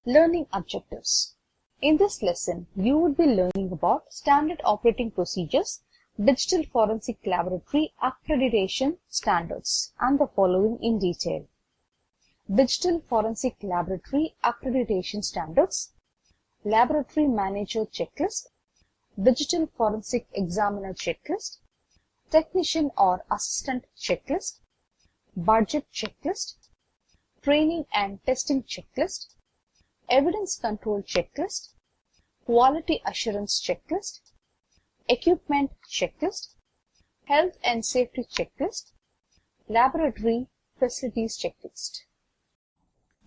Learning objectives. In this lesson, you would be learning about standard operating procedures, digital forensic laboratory accreditation standards, and the following in detail. Digital forensic laboratory accreditation standards, laboratory manager checklist, digital forensic examiner checklist, technician or assistant checklist, budget checklist, training and testing checklist, evidence control checklist, quality assurance checklist, equipment checklist, health and safety checklist, laboratory facilities checklist.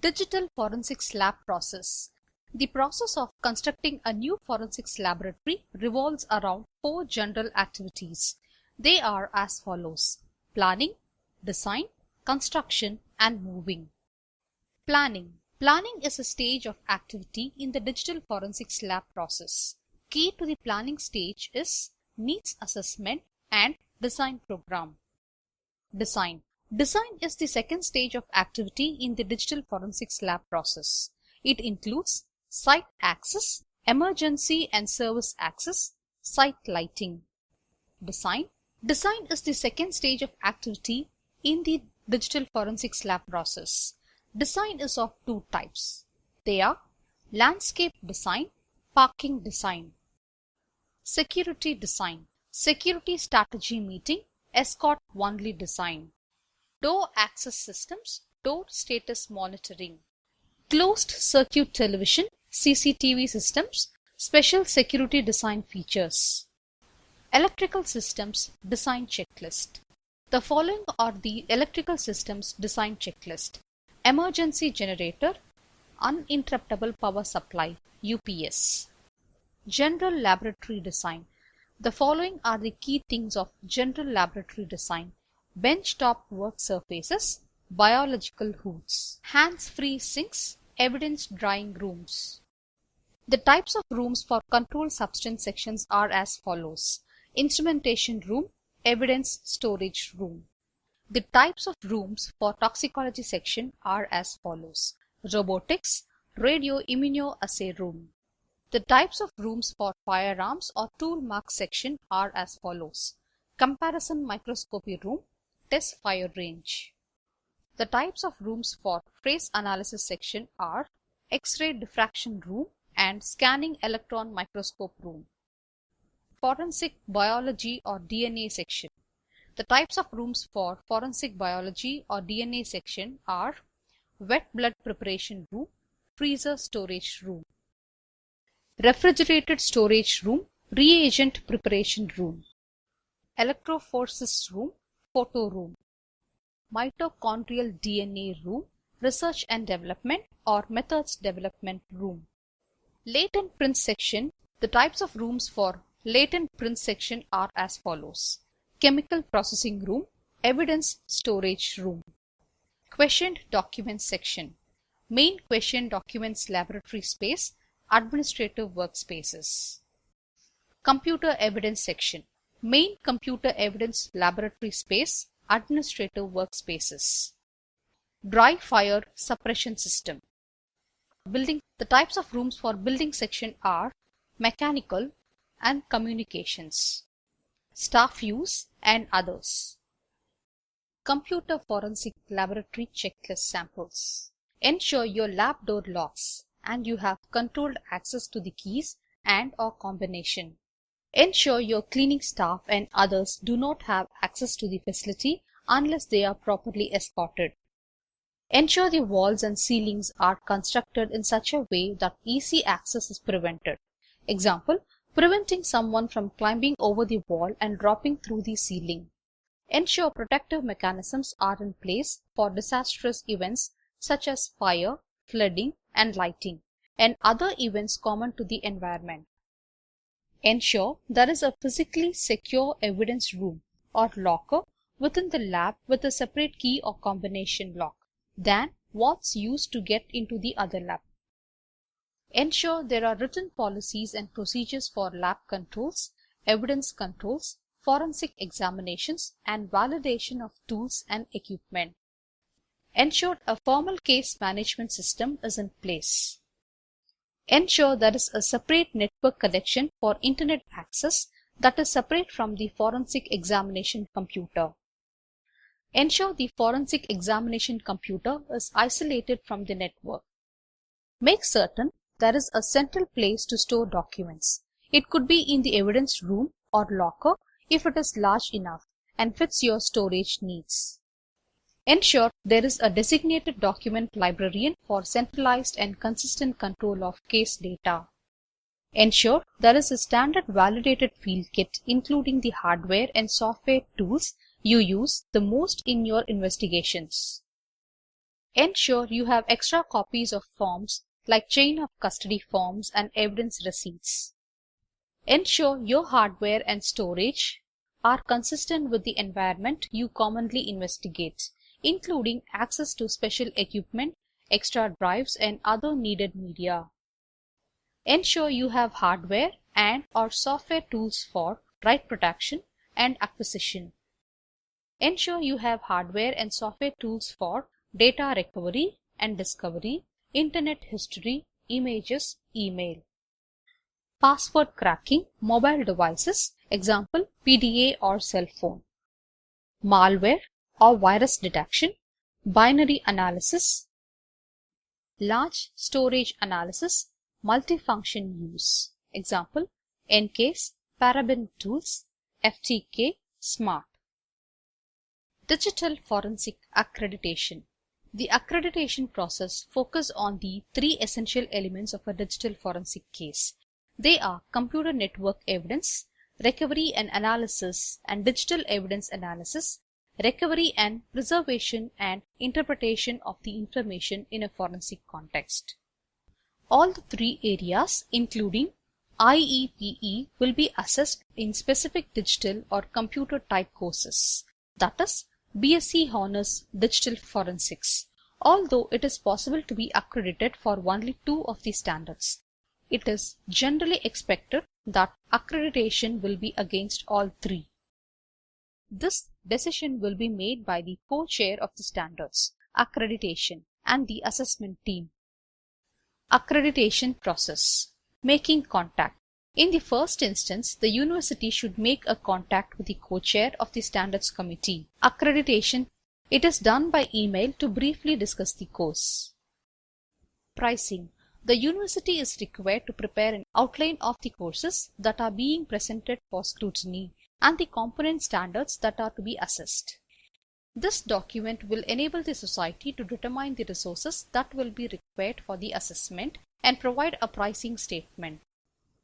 Digital forensics lab process. The process of constructing a new forensics laboratory revolves around 4 general activities. They are as follows: planning, design, construction, and moving. Planning. Planning is a stage of activity in the digital forensics lab process. Key to the planning stage is needs assessment and design program. Design. Design is the second stage of activity in the digital forensics lab process. It includes site access, emergency and service access, site lighting. Design. Design is the second stage of activity in the digital forensics lab process. Design is of 2 types. They are landscape design, parking design. Security design. Security strategy meeting, escort only design. Door access systems, door status monitoring. Closed circuit television, CCTV systems, special security design features. Electrical systems design checklist. The following are the electrical systems design checklist. Emergency generator, uninterruptible power supply, UPS. General laboratory design. The following are the key things of general laboratory design: benchtop work surfaces, biological hoods, hands-free sinks, evidence drying rooms. The types of rooms for controlled substance sections are as follows: instrumentation room, evidence storage room. The types of rooms for toxicology section are as follows: robotics, radio immunoassay room. The types of rooms for firearms or tool mark section are as follows: comparison microscopy room, test fire range. The types of rooms for trace analysis section are X-ray diffraction room and scanning electron microscope room. Forensic biology or DNA section. The types of rooms for forensic biology or DNA section are wet blood preparation room, freezer storage room, refrigerated storage room, reagent preparation room, electrophoresis room, photo room, mitochondrial DNA room, research and development or methods development room. Latent print section. The types of rooms for latent print section are as follows: chemical processing room, evidence storage room. Questioned documents section. Main question documents laboratory space, administrative workspaces. Computer evidence section. Main computer evidence laboratory space, administrative workspaces. Dry fire suppression system. Building. The types of rooms for building section are mechanical and communications, staff use, and others. Computer forensic laboratory checklist samples. Ensure your lab door locks and you have controlled access to the keys and/or combination. Ensure your cleaning staff and others do not have access to the facility unless they are properly escorted. Ensure the walls and ceilings are constructed in such a way that easy access is prevented. Example: preventing someone from climbing over the wall and dropping through the ceiling. Ensure protective mechanisms are in place for disastrous events such as fire, flooding, and lighting, and other events common to the environment. Ensure there is a physically secure evidence room or locker within the lab with a separate key or combination lock than what's used to get into the other lab. Ensure there are written policies and procedures for lab controls, evidence controls, forensic examinations, and validation of tools and equipment. Ensure a formal case management system is in place. Ensure there is a separate network connection for internet access that is separate from the forensic examination computer. Ensure the forensic examination computer is isolated from the network. Make certain there is a central place to store documents. It could be in the evidence room or locker if it is large enough and fits your storage needs. Ensure there is a designated document librarian for centralized and consistent control of case data. Ensure there is a standard validated field kit including the hardware and software tools you use the most in your investigations. Ensure you have extra copies of forms like chain of custody forms and evidence receipts. Ensure your hardware and storage are consistent with the environment you commonly investigate, including access to special equipment, extra drives, and other needed media. Ensure you have hardware and/or software tools for write protection and acquisition. Ensure you have hardware and software tools for data recovery and discovery, internet history, images, email. Password cracking, mobile devices, example PDA or cell phone. Malware or virus detection, binary analysis, large storage analysis, multifunction use, example ENCASE, Paraben tools, FTK, SMART. Digital forensic accreditation. The accreditation process focuses on the three essential elements of a digital forensic case. They are computer network evidence, recovery and analysis, and digital evidence analysis, recovery and preservation and interpretation of the information in a forensic context. All the three areas, including IEPE, will be assessed in specific digital or computer type courses, that is, BSc Honours Digital Forensics. Although it is possible to be accredited for only two of these standards, it is generally expected that accreditation will be against all three. This decision will be made by the co-chair of the standards, accreditation, and the assessment team. Accreditation process. Making contact. In the first instance, the university should make a contact with the co-chair of the standards committee. Accreditation. It is done by email to briefly discuss the course. Pricing. The university is required to prepare an outline of the courses that are being presented for scrutiny and the component standards that are to be assessed. This document will enable the society to determine the resources that will be required for the assessment and provide a pricing statement.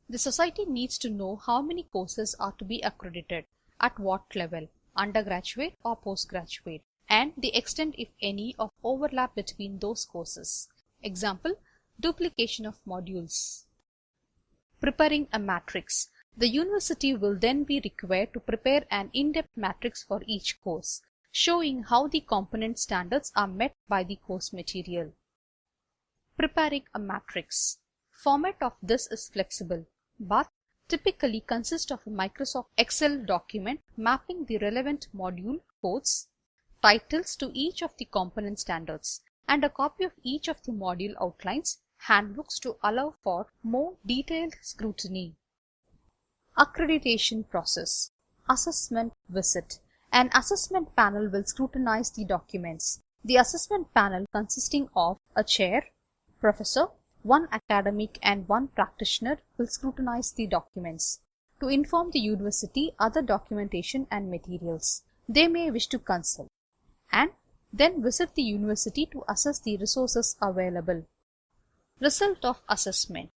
The society needs to know how many courses are to be accredited, at what level, undergraduate or postgraduate, and the extent, if any, of overlap between those courses. Example, duplication of modules. Preparing a matrix. The university will then be required to prepare an in-depth matrix for each course, showing how the component standards are met by the course material. Preparing a matrix. Format of this is flexible, but typically consists of a Microsoft Excel document mapping the relevant module codes, titles to each of the component standards, and a copy of each of the module outlines, handbooks to allow for more detailed scrutiny. Accreditation process. Assessment visit. An assessment panel will scrutinize the documents. The assessment panel consisting of a chair, professor, one academic and one practitioner will scrutinize the documents. To inform the university other documentation and materials they may wish to consult, and then visit the university to assess the resources available. Result of assessment.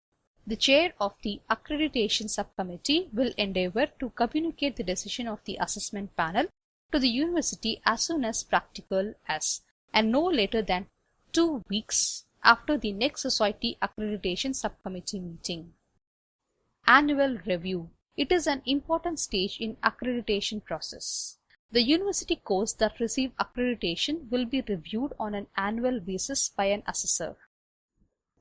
The chair of the accreditation subcommittee will endeavor to communicate the decision of the assessment panel to the university as soon as practical and no later than 2 weeks after the next society accreditation subcommittee meeting. Annual review. It is an important stage in accreditation process. The university course that receive accreditation will be reviewed on an annual basis by an assessor.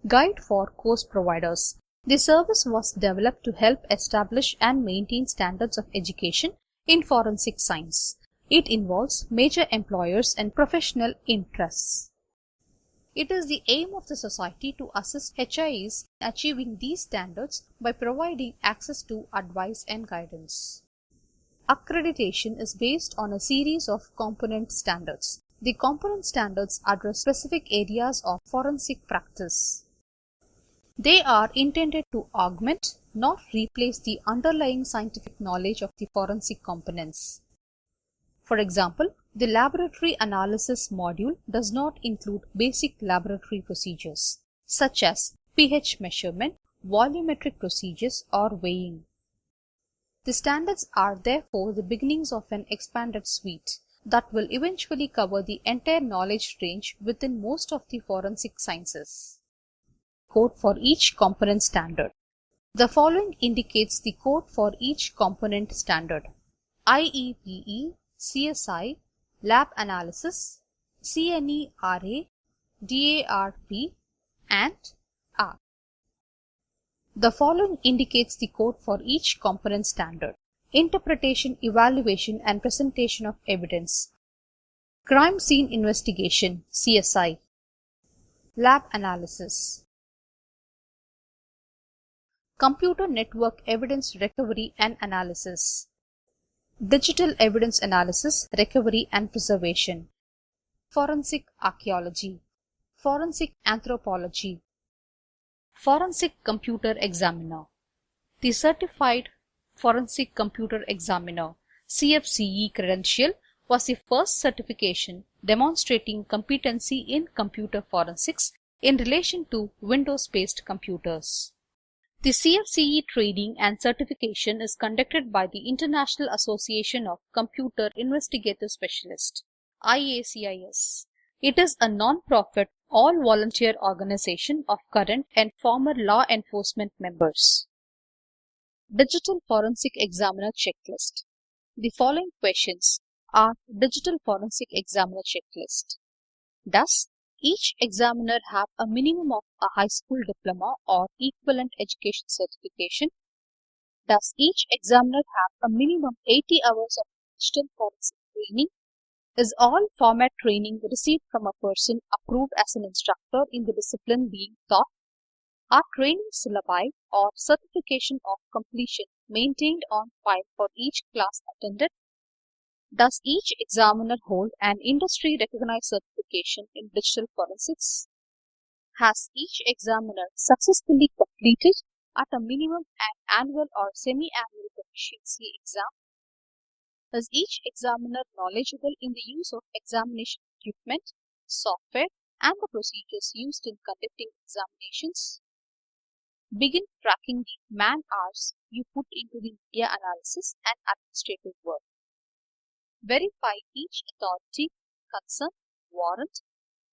Guide for course providers. The service was developed to help establish and maintain standards of education in forensic science. It involves major employers and professional interests. It is the aim of the society to assist HIEs in achieving these standards by providing access to advice and guidance. Accreditation is based on a series of component standards. The component standards address specific areas of forensic practice. They are intended to augment, not replace the underlying scientific knowledge of the forensic components. For example, the laboratory analysis module does not include basic laboratory procedures, such as pH measurement, volumetric procedures, or weighing. The standards are therefore the beginnings of an expanded suite that will eventually cover the entire knowledge range within most of the forensic sciences. Code for each component standard. The following indicates the code for each component standard: IEPE, CSI, Lab Analysis, CNERA, DARP, and R. The following indicates the code for each component standard: Interpretation, Evaluation, and Presentation of Evidence, Crime Scene Investigation, CSI, Lab Analysis, Computer Network Evidence Recovery and Analysis, Digital Evidence Analysis, Recovery and Preservation, Forensic Archaeology, Forensic Anthropology, Forensic Computer Examiner. The Certified Forensic Computer Examiner CFCE credential was the first certification demonstrating competency in computer forensics in relation to Windows-based computers. The CFCE training and certification is conducted by the International Association of Computer Investigative Specialists, IACIS. It is a non-profit, all-volunteer organization of current and former law enforcement members. Digital Forensic Examiner Checklist. The following questions are Digital Forensic Examiner Checklist. Does each examiner have a minimum of a high school diploma or equivalent education certification? Does each examiner have a minimum 80 hours of digital forensic training? Is all format training received from a person approved as an instructor in the discipline being taught? Are training syllabi or certification of completion maintained on file for each class attended? Does each examiner hold an industry-recognized certification in digital forensics? Has each examiner successfully completed at a minimum an annual or semi-annual proficiency exam? Is each examiner knowledgeable in the use of examination equipment, software, and the procedures used in conducting examinations? Begin tracking the man-hours you put into the media analysis and administrative work. Verify each authority, concern, warrant,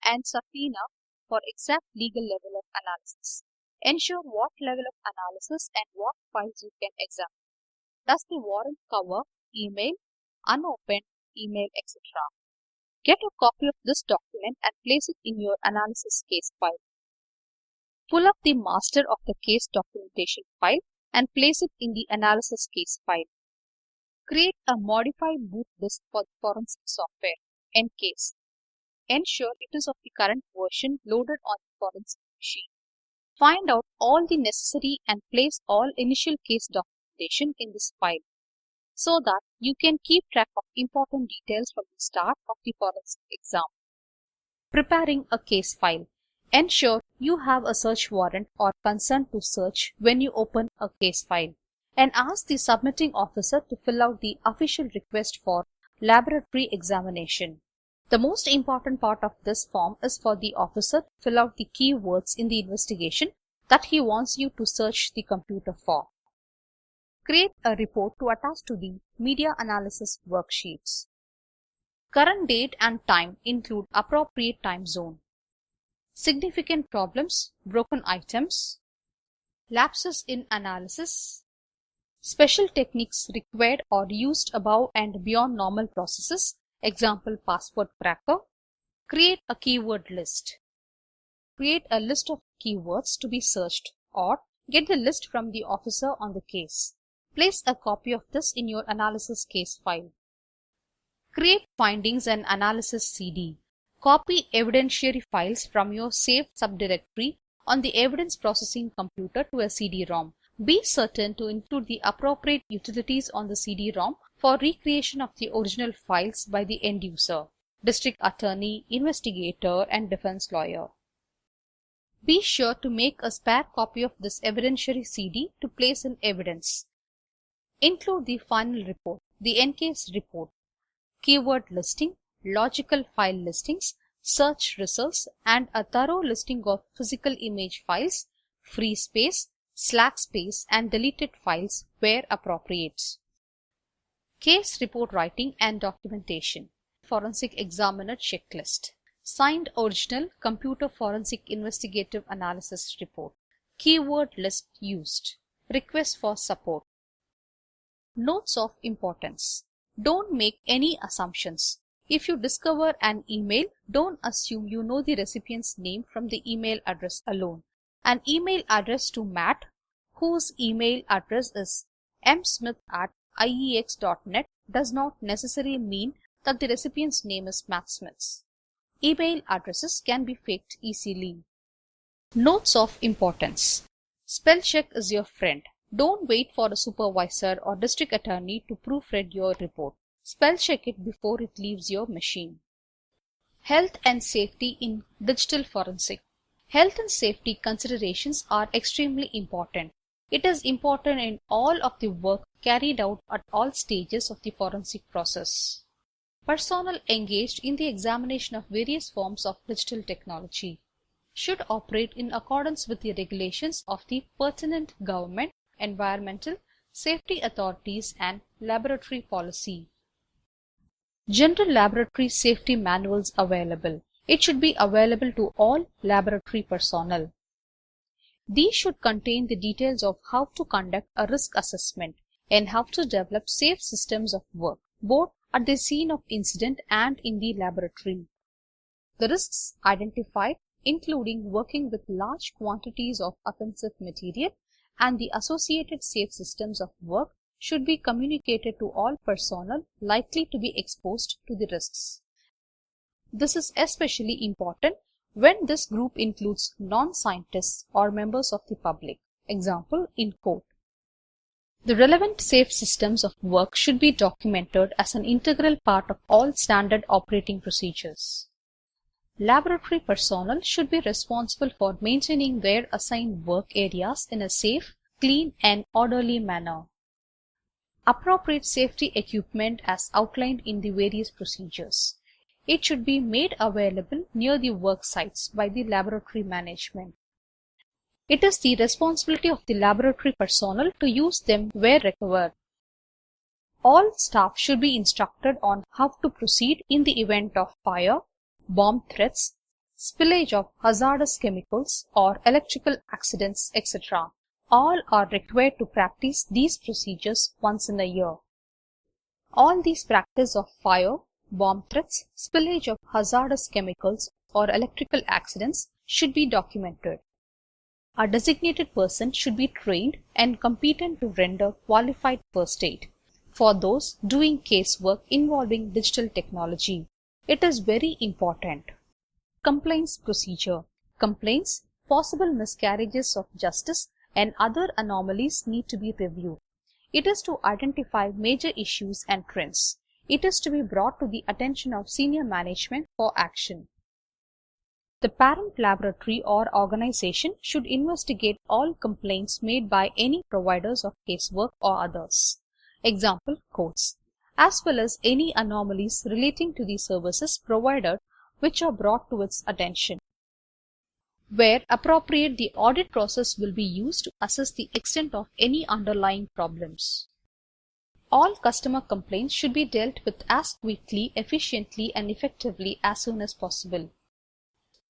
and subpoena for exact legal level of analysis. Ensure what level of analysis and what files you can examine. Does the warrant cover email, unopened email, etc.? Get a copy of this document and place it in your analysis case file. Pull up the master of the case documentation file and place it in the analysis case file. Create a modified boot disk for the forensic software, EnCase. Ensure it is of the current version loaded on the forensic machine. Find out all the necessary and place all initial case documentation in this file so that you can keep track of important details from the start of the forensic exam. Preparing a case file. Ensure you have a search warrant or consent to search when you open a case file, and ask the submitting officer to fill out the official request for laboratory examination. The most important part of this form is for the officer to fill out the keywords in the investigation that he wants you to search the computer for. Create a report to attach to the media analysis worksheets. Current date and time include appropriate time zone. Significant problems, broken items, lapses in analysis, special techniques required or used above and beyond normal processes, example password cracker. Create a keyword list. Create a list of keywords to be searched or get the list from the officer on the case. Place a copy of this in your analysis case file. Create findings and analysis CD. Copy evidentiary files from your saved subdirectory on the evidence processing computer to a CD-ROM. Be certain to include the appropriate utilities on the CD-ROM for recreation of the original files by the end user, district attorney, investigator, and defense lawyer. Be sure to make a spare copy of this evidentiary CD to place in evidence. Include the final report, the ENCASE report, keyword listing, logical file listings, search results, and a thorough listing of physical image files, free space, slack space, and deleted files where appropriate. Case report writing and documentation. Forensic examiner checklist. Signed original computer forensic investigative analysis report. Keyword list used. Request for support. Notes of importance. Don't make any assumptions. If you discover an email, don't assume you know the recipient's name from the email address alone. An email address to Matt, whose email address is msmith@iex.net, does not necessarily mean that the recipient's name is Matt Smith. Email addresses can be faked easily. Notes of importance. Spell check is your friend. Don't wait for a supervisor or district attorney to proofread your report. Spell check it before it leaves your machine. Health and safety in digital forensic. Health and safety considerations are extremely important. It is important in all of the work carried out at all stages of the forensic process. Personnel engaged in the examination of various forms of digital technology should operate in accordance with the regulations of the pertinent government, environmental, safety authorities, and laboratory policy. General laboratory safety manuals available. It should be available to all laboratory personnel. These should contain the details of how to conduct a risk assessment and how to develop safe systems of work, both at the scene of incident and in the laboratory. The risks identified, including working with large quantities of offensive material and the associated safe systems of work, should be communicated to all personnel likely to be exposed to the risks. This is especially important when this group includes non-scientists or members of the public, example in court. The relevant safe systems of work should be documented as an integral part of all standard operating procedures. Laboratory personnel should be responsible for maintaining their assigned work areas in a safe, clean, and orderly manner. Appropriate safety equipment as outlined in the various procedures. It should be made available near the work sites by the laboratory management. It is the responsibility of the laboratory personnel to use them where required. All staff should be instructed on how to proceed in the event of fire, bomb threats, spillage of hazardous chemicals, or electrical accidents, etc. All are required to practice these procedures once in a year. All these practice of fire, bomb threats, spillage of hazardous chemicals, or electrical accidents should be documented. A designated person should be trained and competent to render qualified first aid for those doing casework involving digital technology. It is very important. Complaints procedure. Complaints, possible miscarriages of justice, and other anomalies need to be reviewed. It is to identify major issues and trends. It is to be brought to the attention of senior management for action. The parent laboratory or organization should investigate all complaints made by any providers of casework or others, example courts, as well as any anomalies relating to the services provided which are brought to its attention. Where appropriate, the audit process will be used to assess the extent of any underlying problems. All customer complaints should be dealt with as quickly, efficiently, and effectively as soon as possible.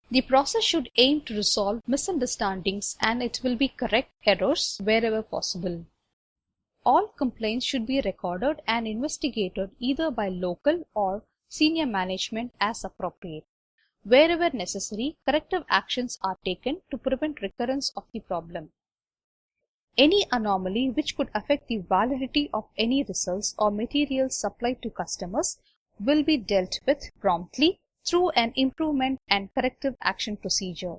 The process should aim to resolve misunderstandings, and it will be correct errors wherever possible. All complaints should be recorded and investigated either by local or senior management as appropriate. Wherever necessary, corrective actions are taken to prevent recurrence of the problem. Any anomaly which could affect the validity of any results or materials supplied to customers will be dealt with promptly, through an improvement and corrective action procedure.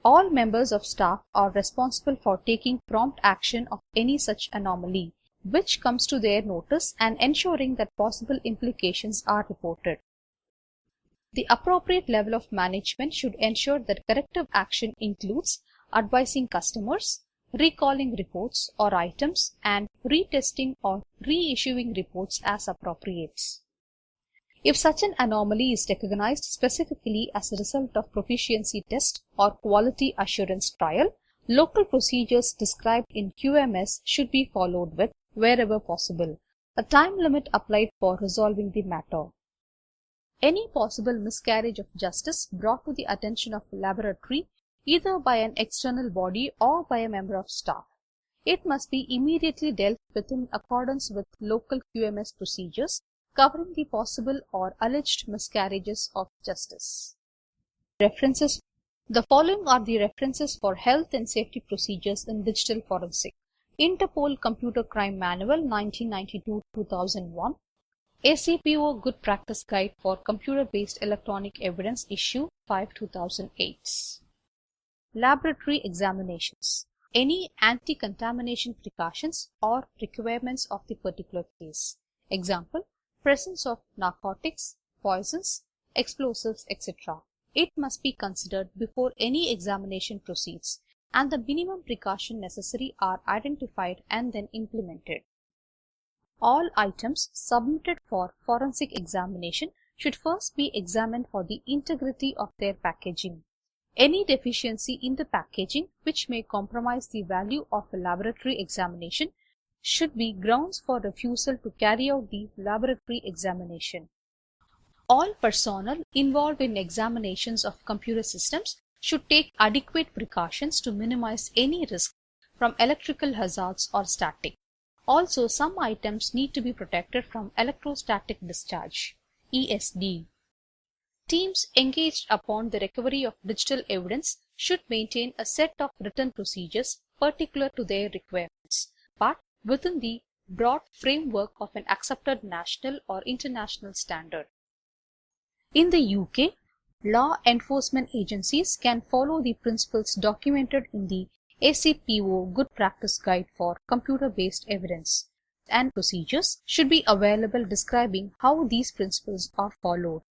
All members of staff are responsible for taking prompt action of any such anomaly which comes to their notice and ensuring that possible implications are reported. The appropriate level of management should ensure that corrective action includes advising customers, recalling reports or items, and retesting or reissuing reports as appropriate. If such an anomaly is recognized specifically as a result of proficiency test or quality assurance trial, local procedures described in QMS should be followed with, wherever possible, a time limit applied for resolving the matter. Any possible miscarriage of justice brought to the attention of the laboratory either by an external body or by a member of staff, it must be immediately dealt with in accordance with local QMS procedures covering the possible or alleged miscarriages of justice. References. The following are the references for health and safety procedures in digital forensic. Interpol Computer Crime Manual 1992-2001, ACPO Good Practice Guide for Computer-Based Electronic Evidence Issue 5/2008. Laboratory examinations. Any anti-contamination precautions or requirements of the particular case. Example, presence of narcotics, poisons, explosives, etc. It must be considered before any examination proceeds, and the minimum precaution necessary are identified and then implemented. All items submitted for forensic examination should first be examined for the integrity of their packaging. Any deficiency in the packaging which may compromise the value of a laboratory examination should be grounds for refusal to carry out the laboratory examination. All personnel involved in examinations of computer systems should take adequate precautions to minimize any risk from electrical hazards or static. Also, some items need to be protected from electrostatic discharge, ESD. Teams engaged upon the recovery of digital evidence should maintain a set of written procedures particular to their requirements, but within the broad framework of an accepted national or international standard. In the UK, law enforcement agencies can follow the principles documented in the ACPO Good Practice Guide for Computer-Based Evidence, and procedures should be available describing how these principles are followed.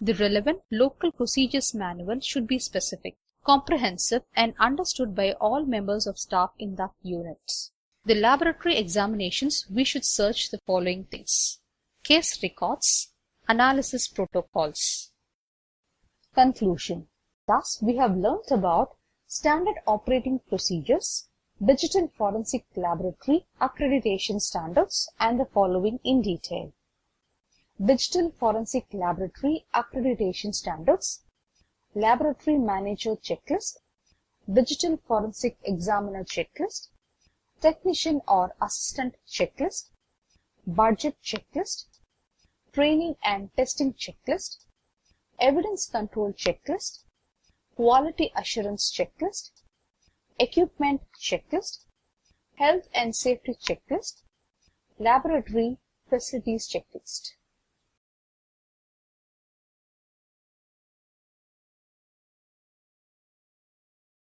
The relevant local procedures manual should be specific, comprehensive, and understood by all members of staff in that unit. The laboratory examinations, we should search the following things: case records, analysis protocols. Conclusion. Thus, we have learnt about standard operating procedures, digital forensic laboratory accreditation standards, and the following in detail: Digital Forensic Laboratory Accreditation Standards, Laboratory Manager Checklist, Digital Forensic Examiner Checklist, Technician or Assistant Checklist, Budget Checklist, Training and Testing Checklist, Evidence Control Checklist, Quality Assurance Checklist, Equipment Checklist, Health and Safety Checklist, Laboratory Facilities Checklist.